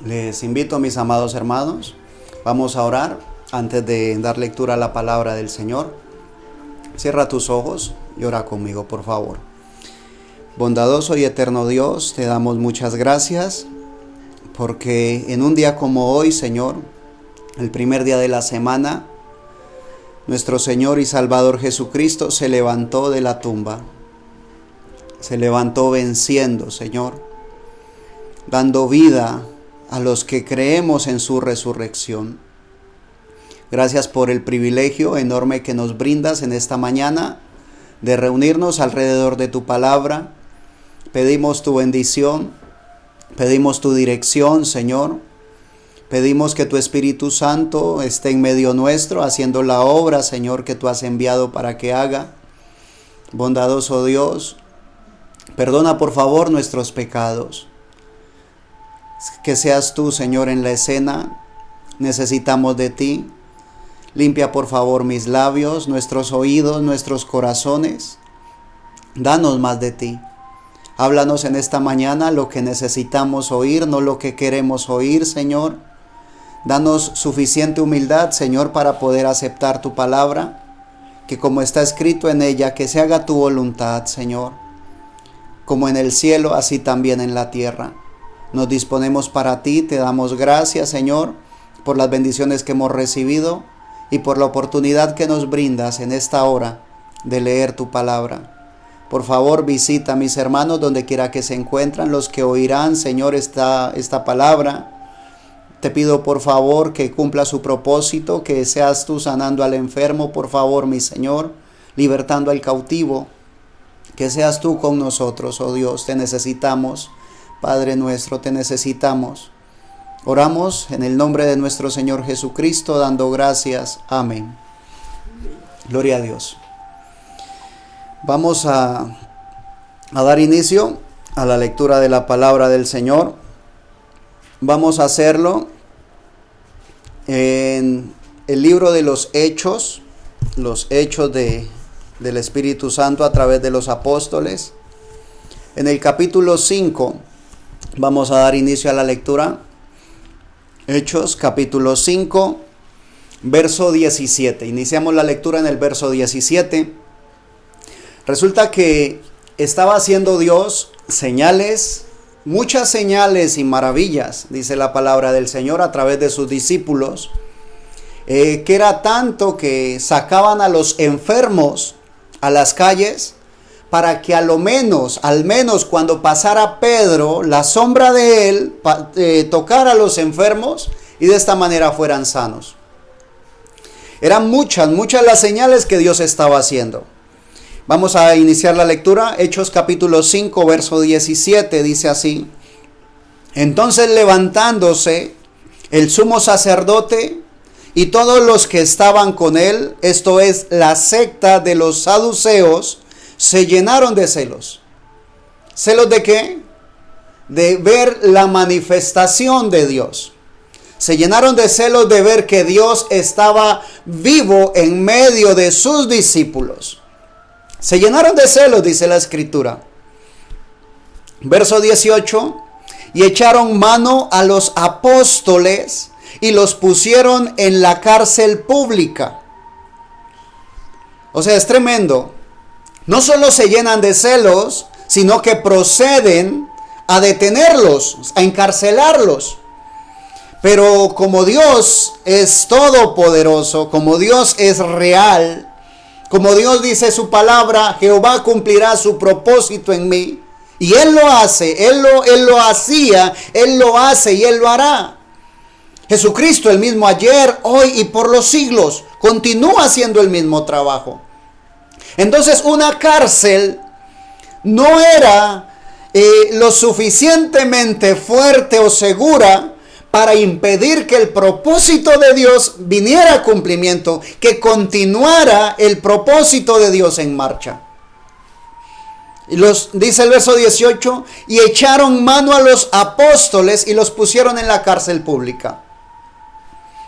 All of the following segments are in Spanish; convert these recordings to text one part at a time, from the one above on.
Les invito, mis amados hermanos, vamos a orar antes de dar lectura a la palabra del Señor. Cierra tus ojos y ora conmigo, por favor. Bondadoso y eterno Dios, te damos muchas gracias porque en un día como hoy, Señor, el primer día de la semana, nuestro Señor y Salvador Jesucristo se levantó de la tumba. Se levantó venciendo, Señor, dando vida a los que creemos en su resurrección. Gracias por el privilegio enorme que nos brindas en esta mañana de reunirnos alrededor de tu palabra. Pedimos tu bendición, pedimos tu dirección, Señor. Pedimos que tu Espíritu Santo esté en medio nuestro, haciendo la obra, Señor, que tú has enviado para que haga. Bondadoso Dios, perdona por favor nuestros pecados. Que seas tú, Señor, en la escena. Necesitamos de ti. Limpia por favor mis labios, nuestros oídos, nuestros corazones. Danos más de ti. Háblanos en esta mañana lo que necesitamos oír, no lo que queremos oír, Señor. Danos suficiente humildad, Señor, para poder aceptar tu palabra. Que como está escrito en ella, que se haga tu voluntad, Señor. Como en el cielo, así también en la tierra. Nos disponemos para ti, te damos gracias, Señor, por las bendiciones que hemos recibido y por la oportunidad que nos brindas en esta hora de leer tu palabra. Por favor, visita a mis hermanos donde quiera que se encuentran, los que oirán, Señor, esta palabra. Te pido por favor que cumpla su propósito, que seas tú sanando al enfermo, por favor, mi Señor, libertando al cautivo. Que seas tú con nosotros, oh Dios, te necesitamos. Padre nuestro, te necesitamos. Oramos en el nombre de nuestro Señor Jesucristo, dando gracias. Amén. Gloria a Dios. Vamos a dar inicio a la lectura de la palabra del Señor. Vamos a hacerlo en el libro de los hechos del Espíritu Santo a través de los apóstoles. En el capítulo 5 vamos a dar inicio a la lectura. Hechos, capítulo 5, verso 17. Iniciamos la lectura en el verso 17. Resulta que estaba haciendo Dios señales, muchas señales y maravillas, dice la palabra del Señor, a través de sus discípulos, que era tanto que sacaban a los enfermos a las calles, para que al menos cuando pasara Pedro, la sombra de él tocara a los enfermos y de esta manera fueran sanos. Eran muchas las señales que Dios estaba haciendo. Vamos a iniciar la lectura. Hechos capítulo 5, verso 17, dice así: Entonces levantándose el sumo sacerdote y todos los que estaban con él, esto es la secta de los saduceos, se llenaron de celos. ¿Celos de qué? De ver la manifestación de Dios. Se llenaron de celos de ver que Dios estaba vivo en medio de sus discípulos. Se llenaron de celos, dice la Escritura. Verso 18. Y echaron mano a los apóstoles y los pusieron en la cárcel pública. O sea, es tremendo. No solo se llenan de celos, sino que proceden a detenerlos, a encarcelarlos. Pero como Dios es todopoderoso, como Dios es real, como Dios dice su palabra, Jehová cumplirá su propósito en mí. Y Él lo hace, Él lo hacía, Él lo hace y Él lo hará. Jesucristo, el mismo ayer, hoy y por los siglos, continúa haciendo el mismo trabajo. Entonces una cárcel no era lo suficientemente fuerte o segura para impedir que el propósito de Dios viniera a cumplimiento, que continuara el propósito de Dios en marcha. Dice el verso 18, y echaron mano a los apóstoles y los pusieron en la cárcel pública.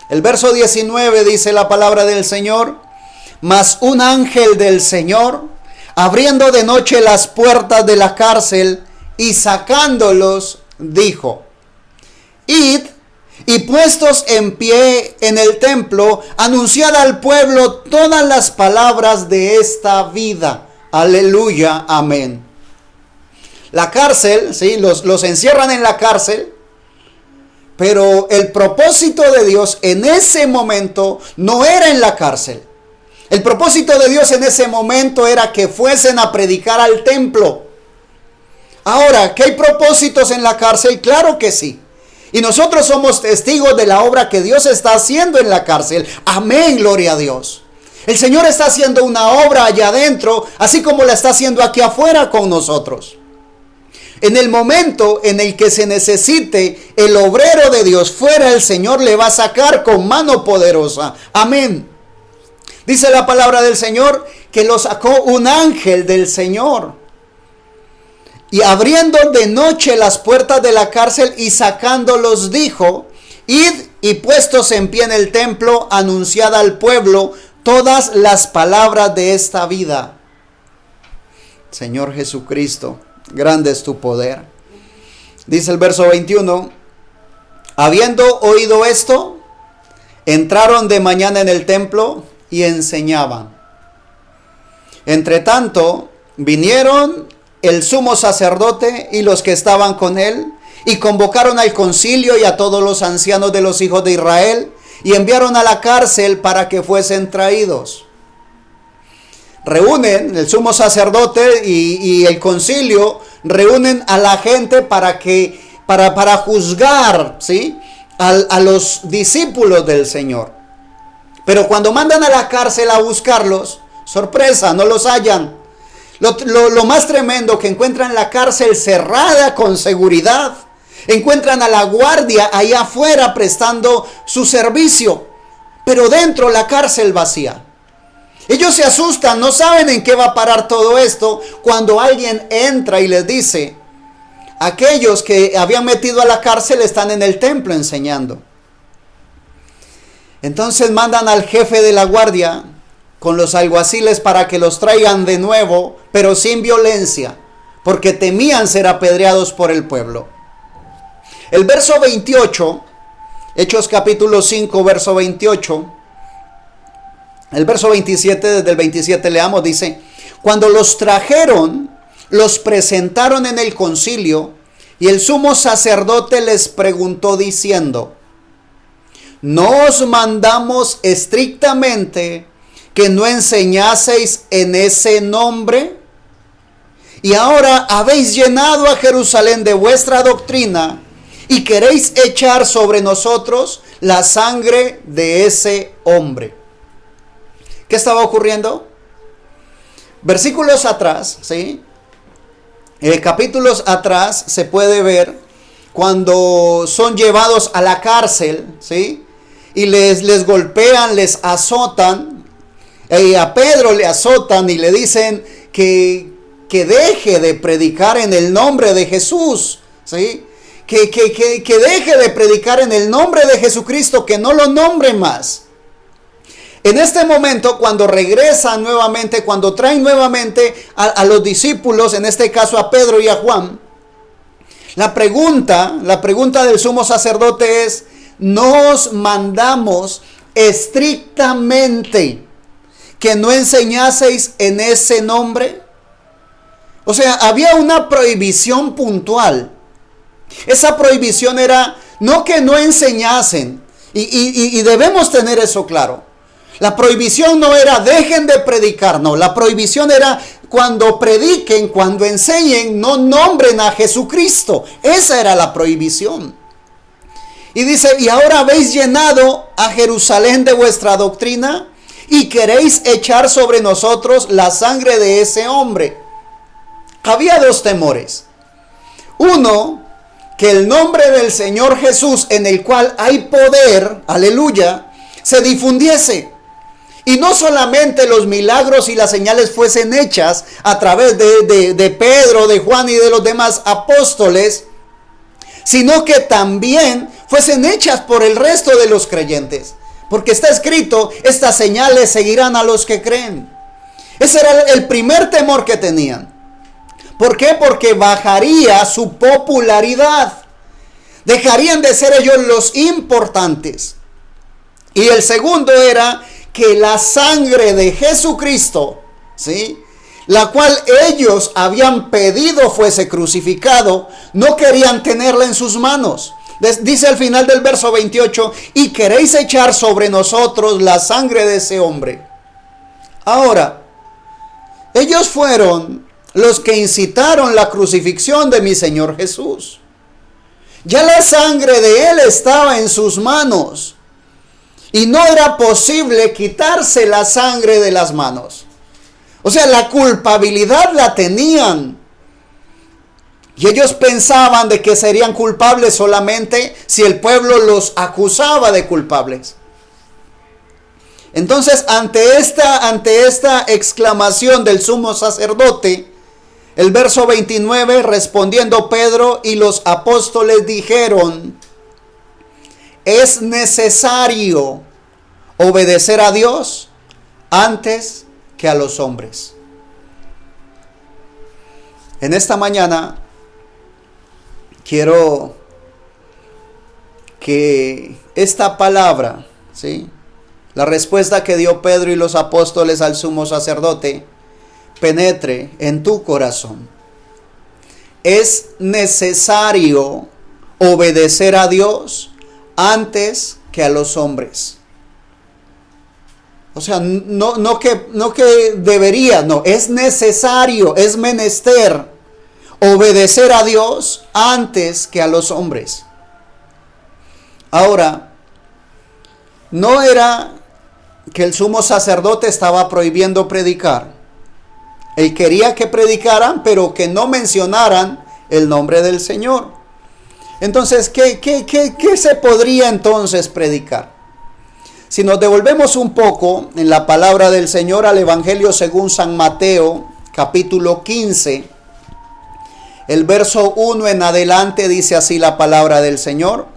El verso 19 dice la palabra del Señor: Mas un ángel del Señor, abriendo de noche las puertas de la cárcel y sacándolos, dijo: id y puestos en pie en el templo, anunciad al pueblo todas las palabras de esta vida. Aleluya, amén. La cárcel, ¿sí? Los encierran en la cárcel, pero el propósito de Dios en ese momento no era en la cárcel. El propósito de Dios en ese momento era que fuesen a predicar al templo. Ahora, ¿que hay propósitos en la cárcel? Claro que sí. Y nosotros somos testigos de la obra que Dios está haciendo en la cárcel. Amén, gloria a Dios. El Señor está haciendo una obra allá adentro, así como la está haciendo aquí afuera con nosotros. En el momento en el que se necesite el obrero de Dios fuera, el Señor le va a sacar con mano poderosa. Amén. Dice la palabra del Señor que lo sacó un ángel del Señor. Y abriendo de noche las puertas de la cárcel y sacándolos dijo, id y puestos en pie en el templo, anunciad al pueblo todas las palabras de esta vida. Señor Jesucristo, grande es tu poder. Dice el verso 21, habiendo oído esto, entraron de mañana en el templo y enseñaban. Entre tanto, vinieron el sumo sacerdote y los que estaban con él, y convocaron al concilio y a todos los ancianos de los hijos de Israel, y enviaron a la cárcel para que fuesen traídos. Reúnen el sumo sacerdote y el concilio, reúnen a la gente para juzgar, ¿sí?, a los discípulos del Señor. Pero cuando mandan a la cárcel a buscarlos, sorpresa, no los hallan. Lo más tremendo, que encuentran la cárcel cerrada con seguridad. Encuentran a la guardia allá afuera prestando su servicio, pero dentro la cárcel vacía. Ellos se asustan, no saben en qué va a parar todo esto, cuando alguien entra y les dice, aquellos que habían metido a la cárcel están en el templo enseñando. Entonces mandan al jefe de la guardia con los alguaciles para que los traigan de nuevo, pero sin violencia, porque temían ser apedreados por el pueblo. El verso 28, Hechos capítulo 5, verso 28, el verso 27, desde el 27 leamos, dice, cuando los trajeron, los presentaron en el concilio, y el sumo sacerdote les preguntó diciendo, ¿no os mandamos estrictamente que no enseñaseis en ese nombre? Y ahora habéis llenado a Jerusalén de vuestra doctrina y queréis echar sobre nosotros la sangre de ese hombre. ¿Qué estaba ocurriendo? Versículos atrás, ¿sí? Capítulos atrás se puede ver cuando son llevados a la cárcel, ¿sí? Y les golpean, les azotan. A Pedro le azotan y le dicen que deje de predicar en el nombre de Jesús, ¿sí? Que deje de predicar en el nombre de Jesucristo, que no lo nombre más. En este momento, cuando regresan nuevamente, cuando traen nuevamente a los discípulos, en este caso a Pedro y a Juan, la pregunta del sumo sacerdote es, ¿nos mandamos estrictamente que no enseñaseis en ese nombre? O sea, había una prohibición puntual. Esa prohibición era no que no enseñasen, y debemos tener eso claro. La prohibición no era dejen de predicar, no. La prohibición era cuando prediquen, cuando enseñen, no nombren a Jesucristo. Esa era la prohibición. Y dice, y ahora habéis llenado a Jerusalén de vuestra doctrina y queréis echar sobre nosotros la sangre de ese hombre. Había dos temores. Uno, que el nombre del Señor Jesús, en el cual hay poder, aleluya, se difundiese. Y no solamente los milagros y las señales fuesen hechas a través de Pedro, de Juan y de los demás apóstoles, sino que también fuesen hechas por el resto de los creyentes. Porque está escrito, estas señales seguirán a los que creen. Ese era el primer temor que tenían. ¿Por qué? Porque bajaría su popularidad. Dejarían de ser ellos los importantes. Y el segundo era que la sangre de Jesucristo, ¿sí?, la cual ellos habían pedido fuese crucificado, no querían tenerla en sus manos. Dice al final del verso 28, y queréis echar sobre nosotros la sangre de ese hombre. Ahora, ellos fueron los que incitaron la crucifixión de mi Señor Jesús. Ya la sangre de Él estaba en sus manos. Y no era posible quitarse la sangre de las manos. O sea, la culpabilidad la tenían. Y ellos pensaban de que serían culpables solamente si el pueblo los acusaba de culpables. Entonces, ante esta exclamación del sumo sacerdote, el verso 29, respondiendo Pedro y los apóstoles dijeron: es necesario obedecer a Dios antes que a los hombres. En esta mañana quiero que esta palabra, ¿sí?, la respuesta que dio Pedro y los apóstoles al sumo sacerdote, penetre en tu corazón. Es necesario obedecer a Dios antes que a los hombres. O sea, no que debería, no, es necesario, es menester obedecer a Dios antes que a los hombres. Ahora, no era que el sumo sacerdote estaba prohibiendo predicar. Él quería que predicaran, pero que no mencionaran el nombre del Señor. Entonces, ¿qué se podría entonces predicar? Si nos devolvemos un poco en la palabra del Señor al Evangelio según San Mateo, capítulo 15, el verso 1 en adelante dice así la palabra del Señor.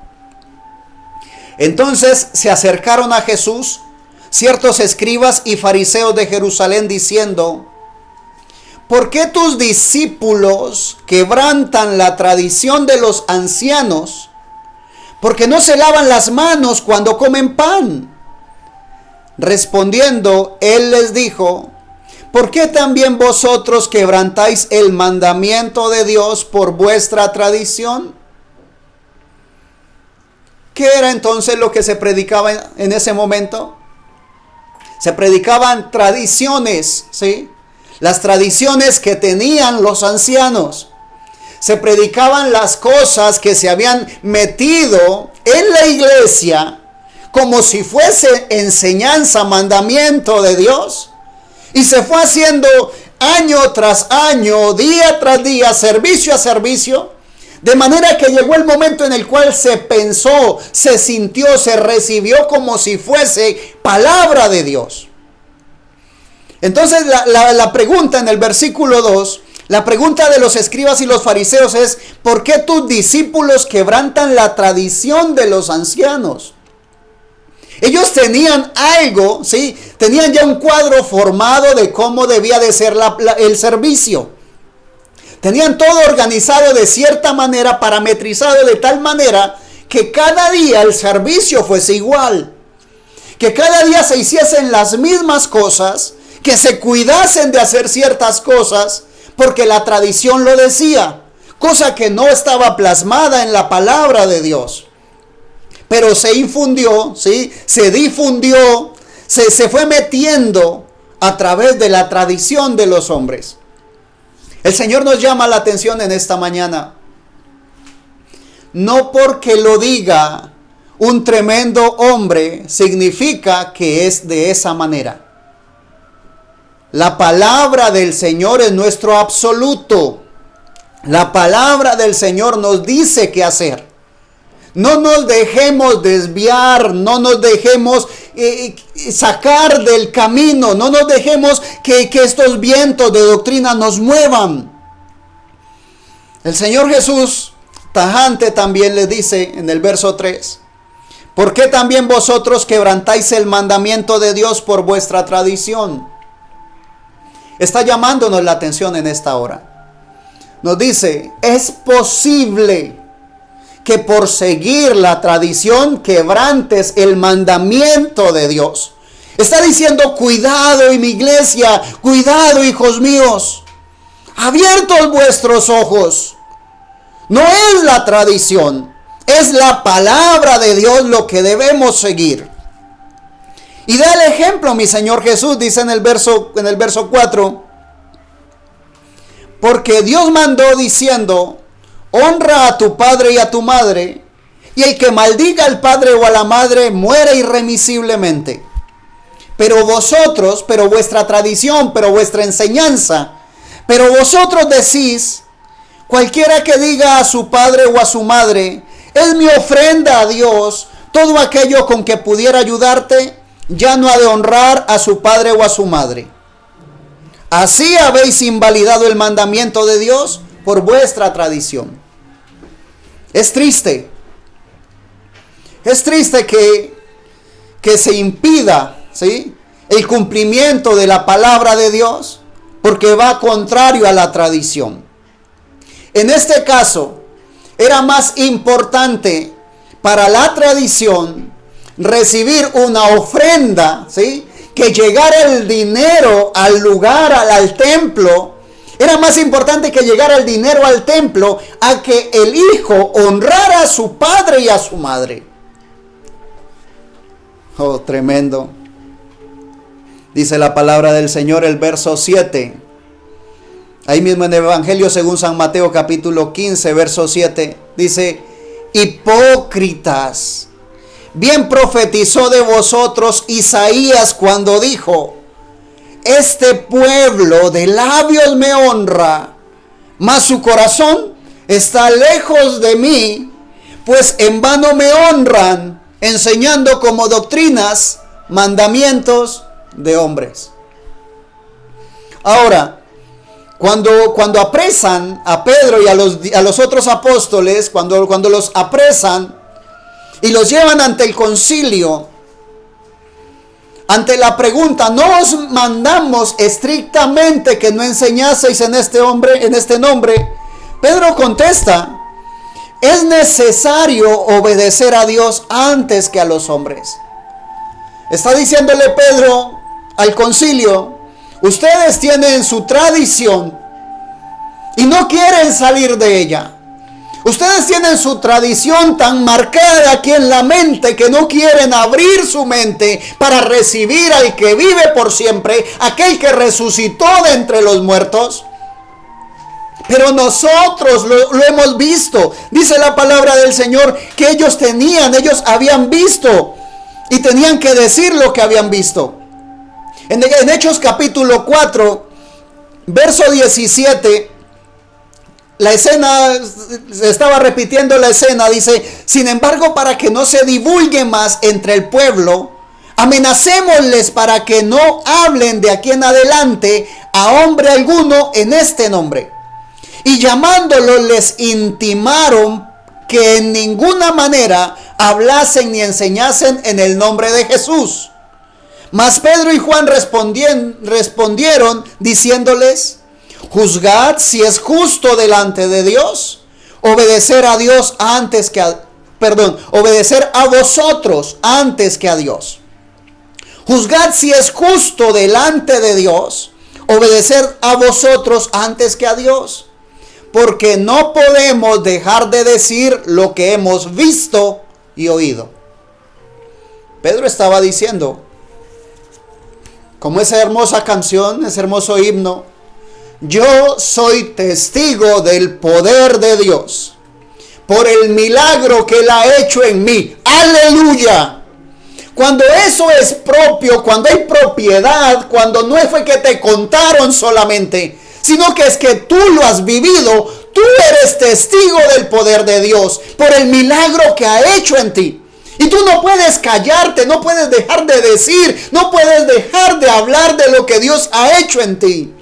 Entonces se acercaron a Jesús ciertos escribas y fariseos de Jerusalén diciendo: ¿por qué tus discípulos quebrantan la tradición de los ancianos? Porque no se lavan las manos cuando comen pan. Respondiendo, él les dijo: ¿por qué también vosotros quebrantáis el mandamiento de Dios por vuestra tradición? ¿Qué era entonces lo que se predicaba en ese momento? Se predicaban tradiciones, ¿sí? Las tradiciones que tenían los ancianos. Se predicaban las cosas que se habían metido en la iglesia como si fuese enseñanza, mandamiento de Dios. Y se fue haciendo año tras año, día tras día, servicio a servicio. De manera que llegó el momento en el cual se pensó, se sintió, se recibió como si fuese palabra de Dios. Entonces la pregunta en el versículo 2, la pregunta de los escribas y los fariseos es: ¿por qué tus discípulos quebrantan la tradición de los ancianos? Ellos tenían algo, ¿sí? Tenían ya un cuadro formado de cómo debía de ser el servicio. Tenían todo organizado de cierta manera, parametrizado de tal manera que cada día el servicio fuese igual. Que cada día se hiciesen las mismas cosas, que se cuidasen de hacer ciertas cosas, porque la tradición lo decía. Cosa que no estaba plasmada en la palabra de Dios. Pero se infundió, ¿sí? Se difundió, se fue metiendo a través de la tradición de los hombres. El Señor nos llama la atención en esta mañana. No porque lo diga un tremendo hombre significa que es de esa manera. La palabra del Señor es nuestro absoluto. La palabra del Señor nos dice qué hacer. No nos dejemos desviar, no nos dejemos sacar del camino, no nos dejemos que estos vientos de doctrina nos muevan. El Señor Jesús, tajante, también le dice en el verso 3: ¿por qué también vosotros quebrantáis el mandamiento de Dios por vuestra tradición? Está llamándonos la atención en esta hora. Nos dice: es posible que por seguir la tradición quebrantes el mandamiento de Dios. Está diciendo, cuidado en mi iglesia, cuidado hijos míos, abiertos vuestros ojos. No es la tradición, es la palabra de Dios lo que debemos seguir. Y da el ejemplo, mi Señor Jesús, dice en el verso 4, porque Dios mandó diciendo, honra a tu padre y a tu madre, y el que maldiga al padre o a la madre muere irremisiblemente. Pero vuestra tradición, pero vuestra enseñanza, pero vosotros decís, cualquiera que diga a su padre o a su madre, es mi ofrenda a Dios, todo aquello con que pudiera ayudarte, ya no ha de honrar a su padre o a su madre. Así habéis invalidado el mandamiento de Dios por vuestra tradición. Es triste que se impida, ¿sí?, el cumplimiento de la palabra de Dios porque va contrario a la tradición. En este caso, era más importante para la tradición recibir una ofrenda, ¿sí?, que llegara el dinero al lugar, al templo. Era más importante que llegara el dinero al templo a que el hijo honrara a su padre y a su madre. Oh, tremendo. Dice la palabra del Señor, el verso 7. Ahí mismo en el Evangelio según San Mateo capítulo 15, verso 7. Dice, hipócritas, bien profetizó de vosotros Isaías cuando dijo, este pueblo de labios me honra, mas su corazón está lejos de mí, pues en vano me honran, enseñando como doctrinas mandamientos de hombres. Ahora, cuando apresan a Pedro y a los otros apóstoles, cuando los apresan y los llevan ante el concilio, ante la pregunta, ¿no os mandamos estrictamente que no enseñaseis en este nombre? Pedro contesta, es necesario obedecer a Dios antes que a los hombres. Está diciéndole Pedro al concilio, ustedes tienen su tradición y no quieren salir de ella. Ustedes tienen su tradición tan marcada aquí en la mente que no quieren abrir su mente para recibir al que vive por siempre, aquel que resucitó de entre los muertos. Pero nosotros lo hemos visto. Dice la palabra del Señor que ellos habían visto y tenían que decir lo que habían visto. En Hechos capítulo 4, verso 17, la escena, se estaba repitiendo la escena, dice, sin embargo, para que no se divulgue más entre el pueblo, amenacémosles para que no hablen de aquí en adelante a hombre alguno en este nombre. Y llamándolos les intimaron que en ninguna manera hablasen ni enseñasen en el nombre de Jesús. Mas Pedro y Juan respondieron diciéndoles, juzgad si es justo delante de Dios obedecer a vosotros antes que a Dios. Juzgad si es justo delante de Dios obedecer a vosotros antes que a Dios, porque no podemos dejar de decir lo que hemos visto y oído. Pedro estaba diciendo, como esa hermosa canción, ese hermoso himno, yo soy testigo del poder de Dios por el milagro que Él ha hecho en mí. ¡Aleluya! Cuando eso es propio, cuando hay propiedad, cuando no fue que te contaron solamente, sino que es que tú lo has vivido, tú eres testigo del poder de Dios por el milagro que ha hecho en ti. Y tú no puedes callarte, no puedes dejar de decir, no puedes dejar de hablar de lo que Dios ha hecho en ti.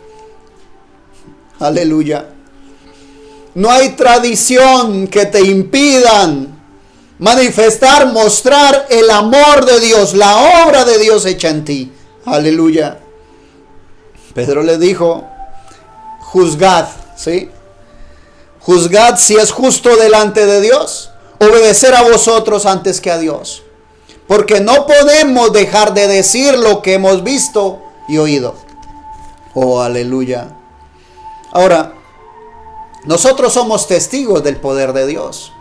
Aleluya. No hay tradición que te impidan manifestar, mostrar el amor de Dios, la obra de Dios hecha en ti. Aleluya. Pedro le dijo, juzgad, ¿sí? Juzgad si es justo delante de Dios obedecer a vosotros antes que a Dios. Porque no podemos dejar de decir lo que hemos visto y oído. Oh, aleluya. Ahora, nosotros somos testigos del poder de Dios.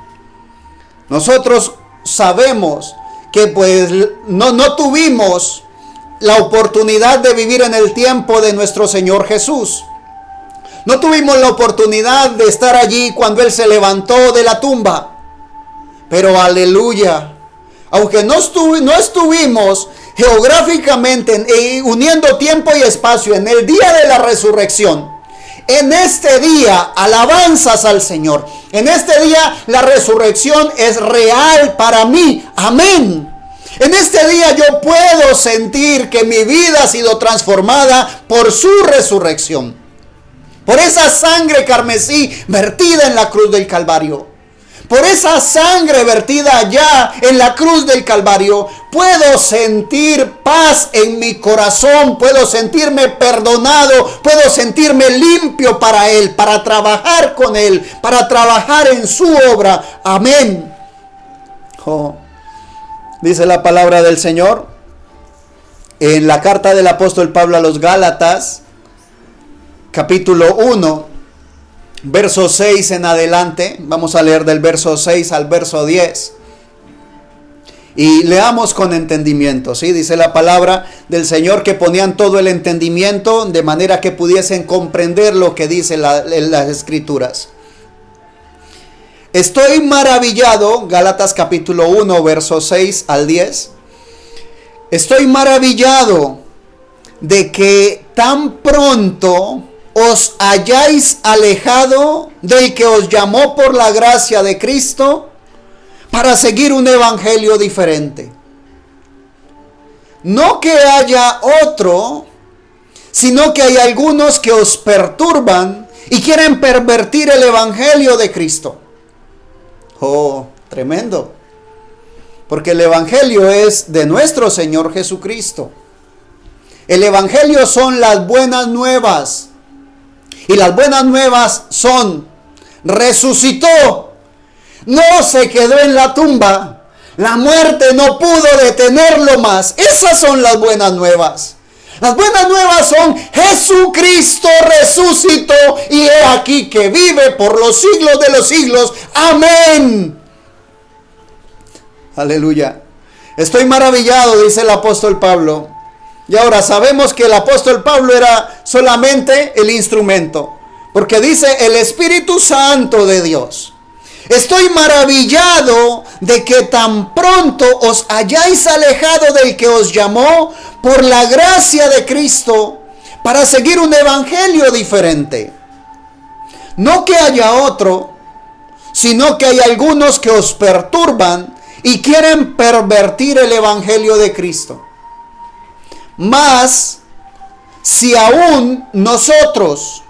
Nosotros sabemos que pues no tuvimos la oportunidad de vivir en el tiempo de nuestro Señor Jesús. No tuvimos la oportunidad de estar allí cuando Él se levantó de la tumba. Pero aleluya, aunque no estuvimos geográficamente uniendo tiempo y espacio en el día de la resurrección, en este día, alabanzas al Señor. En este día la resurrección es real para mí. Amén. En este día yo puedo sentir que mi vida ha sido transformada por su resurrección. Por esa sangre carmesí vertida en la cruz del Calvario. Por esa sangre vertida allá en la cruz del Calvario, puedo sentir paz en mi corazón, puedo sentirme perdonado, puedo sentirme limpio para Él, para trabajar con Él, para trabajar en su obra. Amén. Oh, dice la palabra del Señor en la carta del apóstol Pablo a los Gálatas, capítulo 1. Verso 6 en adelante, vamos a leer del verso 6 al verso 10. Y leamos con entendimiento, ¿sí? Dice la palabra del Señor que ponían todo el entendimiento de manera que pudiesen comprender lo que dice las Escrituras. Estoy maravillado, Gálatas capítulo 1, verso 6 al 10. Estoy maravillado de que tan pronto os hayáis alejado del que os llamó por la gracia de Cristo para seguir un evangelio diferente. No que haya otro, sino que hay algunos que os perturban y quieren pervertir el evangelio de Cristo. Oh, tremendo. Porque el evangelio es de nuestro Señor Jesucristo. El evangelio son las buenas nuevas. Y las buenas nuevas son: resucitó, no se quedó en la tumba, la muerte no pudo detenerlo más. Esas son las buenas nuevas. Las buenas nuevas son: Jesucristo resucitó y he aquí que vive por los siglos de los siglos. Amén. Aleluya. Estoy maravillado, dice el apóstol Pablo. Y ahora sabemos que el apóstol Pablo era solamente el instrumento, porque dice el Espíritu Santo de Dios. Estoy maravillado de que tan pronto os hayáis alejado del que os llamó por la gracia de Cristo para seguir un evangelio diferente. No que haya otro, sino que hay algunos que os perturban y quieren pervertir el evangelio de Cristo. Mas, si aún nosotros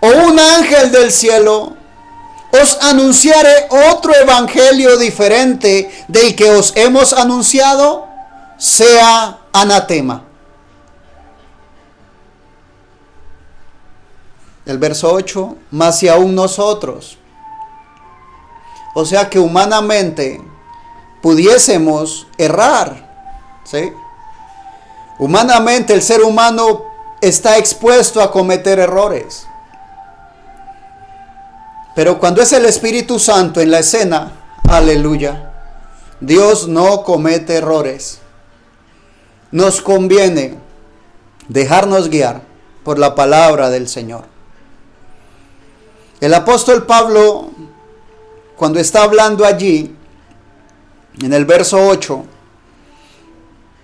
o un ángel del cielo os anunciare otro evangelio diferente del que os hemos anunciado, sea anatema. El verso 8, mas si aún nosotros, o sea que humanamente pudiésemos errar, ¿sí? Humanamente el ser humano está expuesto a cometer errores. Pero cuando es el Espíritu Santo en la escena, aleluya, Dios no comete errores. Nos conviene dejarnos guiar por la palabra del Señor. El apóstol Pablo, cuando está hablando allí, en el verso 8,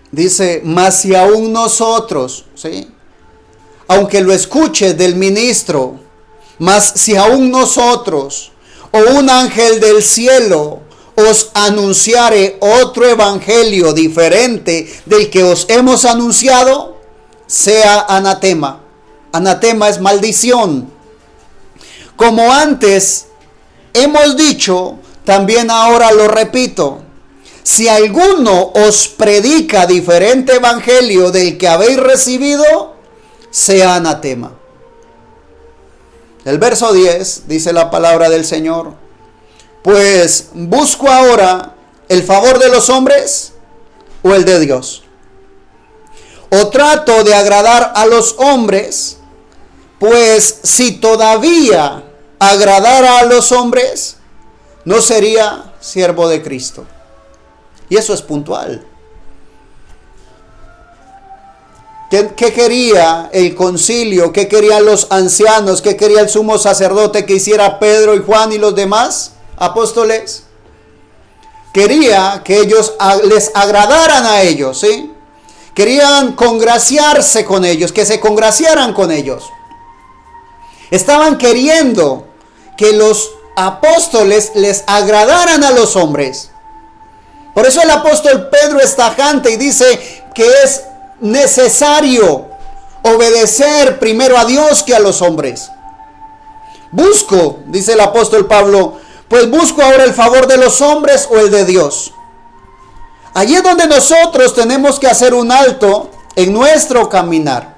dice: mas si aún nosotros, ¿sí? Aunque lo escuche del ministro, mas si aún nosotros o un ángel del cielo os anunciare otro evangelio diferente del que os hemos anunciado, sea anatema. Anatema es maldición. Como antes hemos dicho, también ahora lo repito: si alguno os predica diferente evangelio del que habéis recibido, sea anatema. El verso 10 dice la palabra del Señor: Pues busco ahora el favor de los hombres o el de Dios. O trato de agradar a los hombres, pues si todavía agradara a los hombres, no sería siervo de Cristo. Y eso es puntual. ¿Qué quería el concilio? ¿Qué querían los ancianos? ¿Qué quería el sumo sacerdote que hiciera Pedro y Juan y los demás apóstoles? Quería que ellos les agradaran a ellos, ¿sí? Querían congraciarse con ellos, que se congraciaran con ellos. Estaban queriendo que los apóstoles les agradaran a los hombres. Por eso el apóstol Pedro es tajante y dice que es necesario obedecer primero a Dios que a los hombres. Busco, dice el apóstol Pablo, pues busco ahora el favor de los hombres o el de Dios. Allí es donde nosotros tenemos que hacer un alto en nuestro caminar.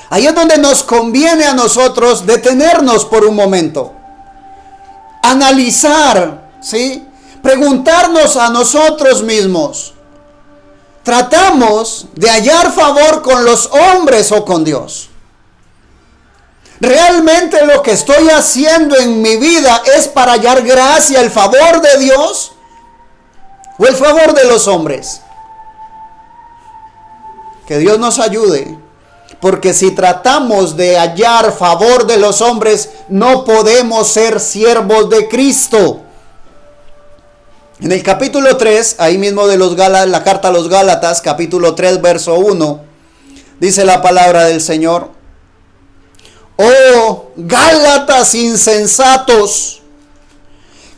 Ahí es donde nos conviene a nosotros detenernos por un momento. Analizar, ¿sí? Preguntarnos a nosotros mismos. ¿Tratamos de hallar favor con los hombres o con Dios? ¿Realmente lo que estoy haciendo en mi vida es para hallar gracia, el favor de Dios o el favor de los hombres? Que Dios nos ayude, porque si tratamos de hallar favor de los hombres, no podemos ser siervos de Cristo. En el capítulo 3, ahí mismo de la carta a los Gálatas, capítulo 3, verso 1, dice la palabra del Señor: Oh, Gálatas insensatos,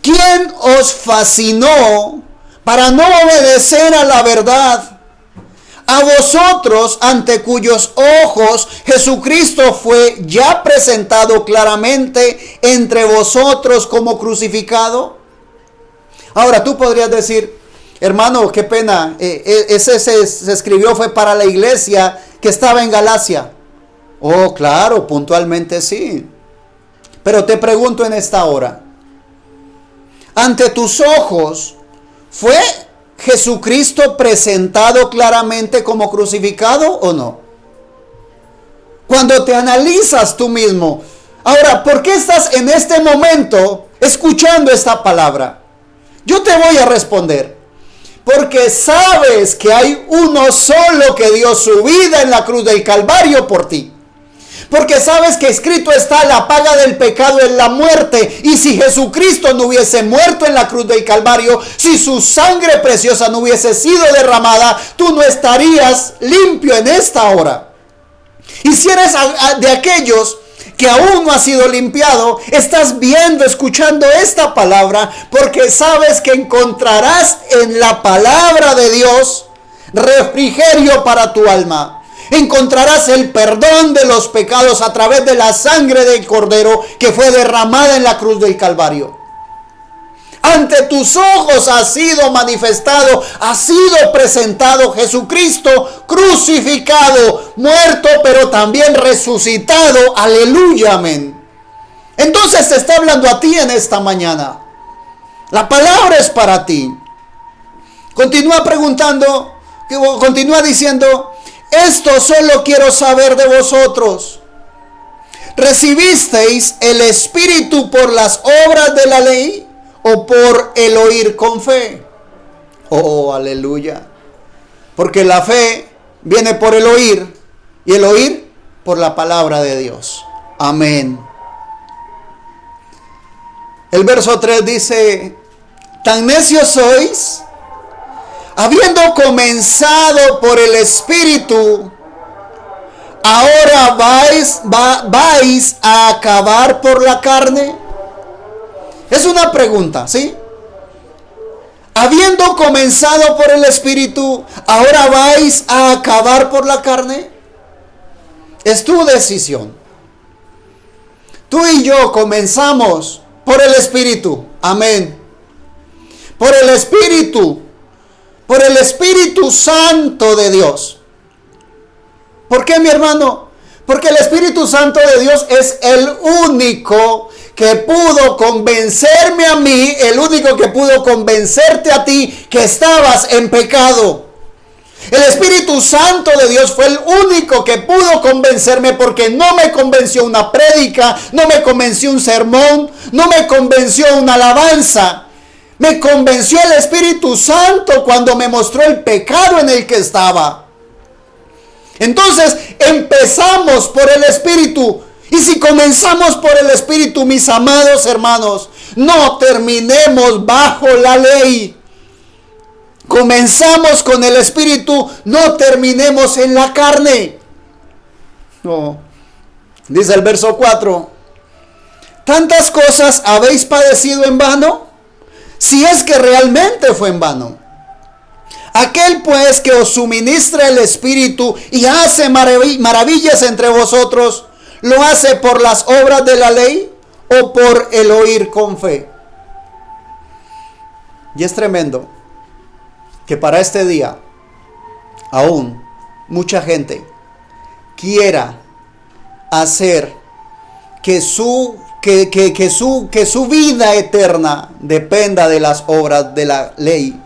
¿quién os fascinó para no obedecer a la verdad? A vosotros, ante cuyos ojos Jesucristo fue ya presentado claramente entre vosotros como crucificado. Ahora tú podrías decir: hermano, qué pena, ese se escribió fue para la iglesia que estaba en Galacia. Oh, claro, puntualmente sí. Pero te pregunto en esta hora, ante tus ojos, ¿fue Jesucristo presentado claramente como crucificado o no? Cuando te analizas tú mismo, ahora, ¿por qué estás en este momento escuchando esta palabra? Yo te voy a responder: porque sabes que hay uno solo que dio su vida en la cruz del Calvario por ti. Porque sabes que escrito está: la paga del pecado es la muerte. Y si Jesucristo no hubiese muerto en la cruz del Calvario, si su sangre preciosa no hubiese sido derramada, tú no estarías limpio en esta hora. Y si eres de aquellos que aún no ha sido limpiado, estás viendo, escuchando esta palabra, porque sabes que encontrarás en la palabra de Dios refrigerio para tu alma. Encontrarás el perdón de los pecados a través de la sangre del Cordero que fue derramada en la cruz del Calvario. Ante tus ojos ha sido manifestado, ha sido presentado Jesucristo crucificado, muerto, pero también resucitado. Aleluya, amén. Entonces te está hablando a ti en esta mañana. La palabra es para ti. Continúa preguntando, continúa diciendo: esto solo quiero saber de vosotros. ¿Recibisteis el Espíritu por las obras de la ley o por el oír con fe? Oh, aleluya. Porque la fe viene por el oír y el oír por la palabra de Dios. Amén. El verso 3 dice: tan necios sois, habiendo comenzado por el Espíritu, ahora vais a acabar por la carne. Es una pregunta, ¿sí? Habiendo comenzado por el Espíritu, ahora vais a acabar por la carne. Es tu decisión. Tú y yo comenzamos por el Espíritu. Amén. Por el Espíritu Santo de Dios. ¿Por qué, mi hermano? Porque el Espíritu Santo de Dios es el único que pudo convencerme a mí, el único que pudo convencerte a ti que estabas en pecado. El Espíritu Santo de Dios fue el único que pudo convencerme, porque no me convenció una prédica, no me convenció un sermón, no me convenció una alabanza. Me convenció el Espíritu Santo cuando me mostró el pecado en el que estaba. Entonces empezamos por el Espíritu. Y si comenzamos por el Espíritu, mis amados hermanos, no terminemos bajo la ley. Comenzamos con el Espíritu, no terminemos en la carne. No. Dice el verso 4. ¿Tantas cosas habéis padecido en vano? Si es que realmente fue en vano. Aquel pues que os suministra el Espíritu y hace maravillas entre vosotros, ¿lo hace por las obras de la ley o por el oír con fe? Y es tremendo que para este día aún mucha gente quiera hacer que su vida eterna dependa de las obras de la ley.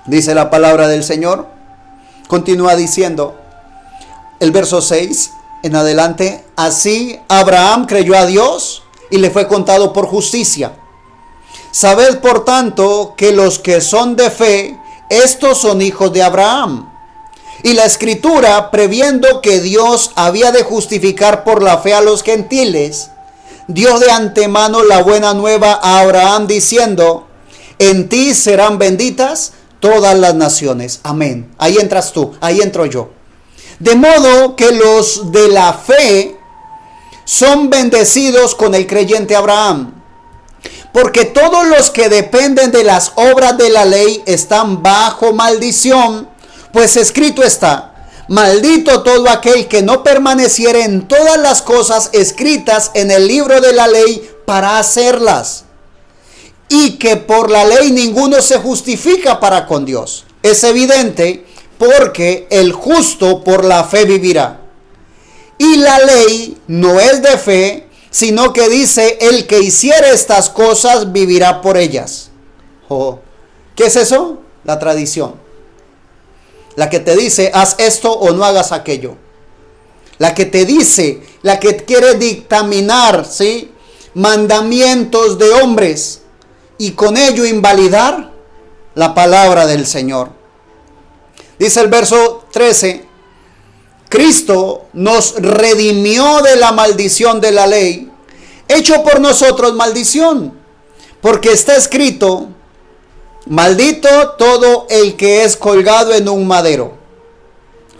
Dice la palabra del Señor. Continúa diciendo el verso 6 en adelante: así Abraham creyó a Dios y le fue contado por justicia. Sabed por tanto que los que son de fe, estos son hijos de Abraham. Y la Escritura, previendo que Dios había de justificar por la fe a los gentiles, dio de antemano la buena nueva a Abraham, diciendo: en ti serán benditas todas las naciones. Amén. Ahí entras tú, ahí entro yo. De modo que los de la fe son bendecidos con el creyente Abraham. Porque todos los que dependen de las obras de la ley están bajo maldición, pues escrito está: maldito todo aquel que no permaneciere en todas las cosas escritas en el libro de la ley para hacerlas. Y que por la ley ninguno se justifica para con Dios. Es evidente, porque el justo por la fe vivirá. Y la ley no es de fe, sino que dice: el que hiciere estas cosas vivirá por ellas. Oh, ¿qué es eso? La tradición. La que te dice: haz esto o no hagas aquello. La que te dice, la que quiere dictaminar, ¿sí?, mandamientos de hombres y con ello invalidar la palabra del Señor. Dice el verso 13: Cristo nos redimió de la maldición de la ley, hecho por nosotros maldición, porque está escrito: maldito todo el que es colgado en un madero.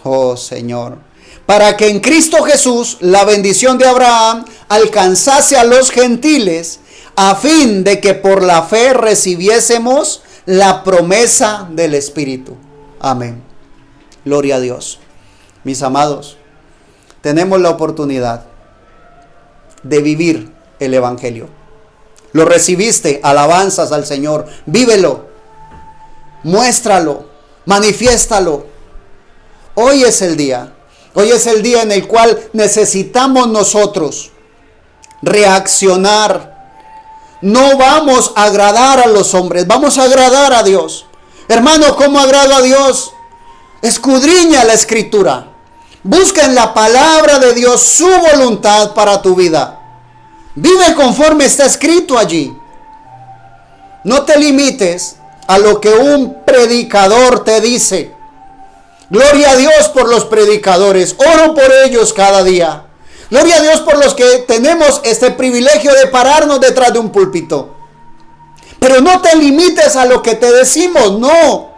Oh Señor, para que en Cristo Jesús la bendición de Abraham alcanzase a los gentiles, a fin de que por la fe recibiésemos la promesa del Espíritu. Amén. Gloria a Dios. Mis amados, tenemos la oportunidad de vivir el Evangelio. Lo recibiste, alabanzas al Señor, vívelo, muéstralo, manifiéstalo. Hoy es el día en el cual necesitamos nosotros reaccionar. No vamos a agradar a los hombres, vamos a agradar a Dios. Hermano, ¿cómo agrado a Dios? Escudriña la Escritura. Busca en la palabra de Dios su voluntad para tu vida. Vive conforme está escrito allí. No te limites a lo que un predicador te dice. Gloria a Dios por los predicadores. Oro por ellos cada día. Gloria a Dios por los que tenemos este privilegio de pararnos detrás de un púlpito. Pero no te limites a lo que te decimos, no.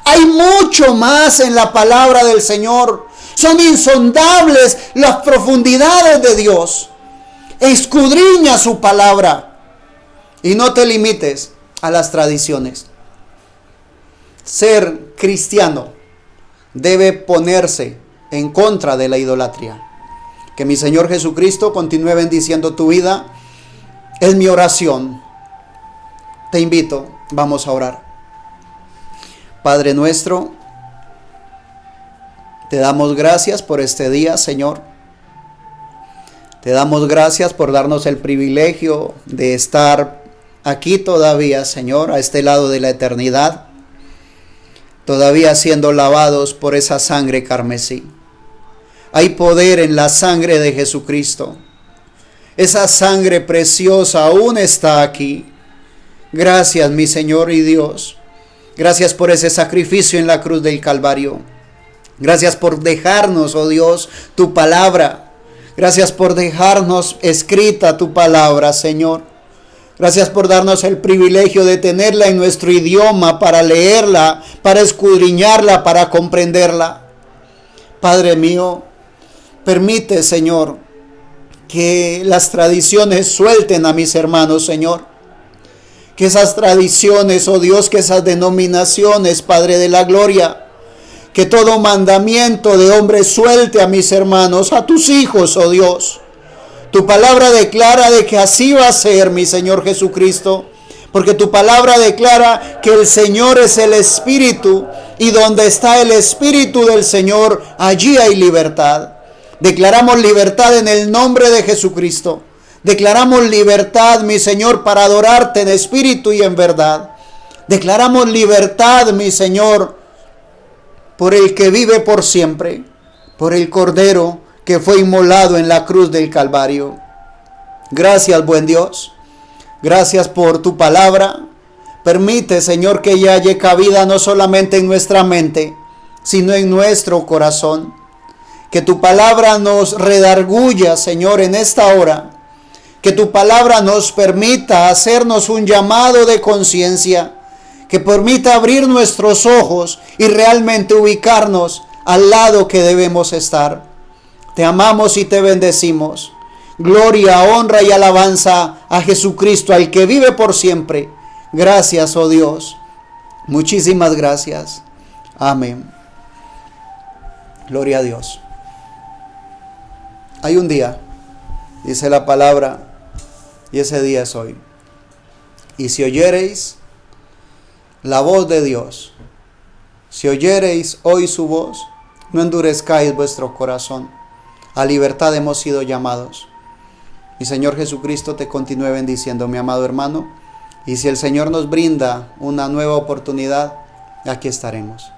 Hay mucho más en la palabra del Señor. Son insondables las profundidades de Dios. Escudriña su palabra y no te limites a las tradiciones. Ser cristiano debe ponerse en contra de la idolatría. Que mi Señor Jesucristo continúe bendiciendo tu vida. Es mi oración. Te invito, vamos a orar. Padre nuestro, te damos gracias por este día, Señor. Te damos gracias por darnos el privilegio de estar aquí todavía, Señor, a este lado de la eternidad, todavía siendo lavados por esa sangre carmesí. Hay poder en la sangre de Jesucristo. Esa sangre preciosa aún está aquí. Gracias, mi Señor y Dios. Gracias por ese sacrificio en la cruz del Calvario. Gracias por dejarnos, oh Dios, tu palabra. Gracias por dejarnos escrita tu palabra, Señor. Gracias por darnos el privilegio de tenerla en nuestro idioma para leerla, para escudriñarla, para comprenderla. Padre mío, permite, Señor, que las tradiciones suelten a mis hermanos, Señor. Que esas tradiciones, oh Dios, que esas denominaciones, Padre de la gloria, que todo mandamiento de hombre suelte a mis hermanos, a tus hijos, oh Dios. Tu palabra declara de que así va a ser, mi Señor Jesucristo, porque tu palabra declara que el Señor es el Espíritu, y donde está el Espíritu del Señor, allí hay libertad. Declaramos libertad en el nombre de Jesucristo. Declaramos libertad, mi Señor, para adorarte en espíritu y en verdad. Declaramos libertad, mi Señor, por el que vive por siempre, por el Cordero que fue inmolado en la cruz del Calvario. Gracias, buen Dios. Gracias por tu palabra. Permite, Señor, que ella haya cabida no solamente en nuestra mente, sino en nuestro corazón. Que tu palabra nos redarguya, Señor, en esta hora. Que tu palabra nos permita hacernos un llamado de conciencia. Que permita abrir nuestros ojos y realmente ubicarnos al lado que debemos estar. Te amamos y te bendecimos. Gloria, honra y alabanza a Jesucristo, al que vive por siempre. Gracias, oh Dios. Muchísimas gracias. Amén. Gloria a Dios. Hay un día, dice la palabra, y ese día es hoy. Y si oyereis la voz de Dios, si oyereis hoy su voz, no endurezcáis vuestro corazón. A libertad hemos sido llamados. Mi Señor Jesucristo te continúe bendiciendo, mi amado hermano. Y si el Señor nos brinda una nueva oportunidad, aquí estaremos.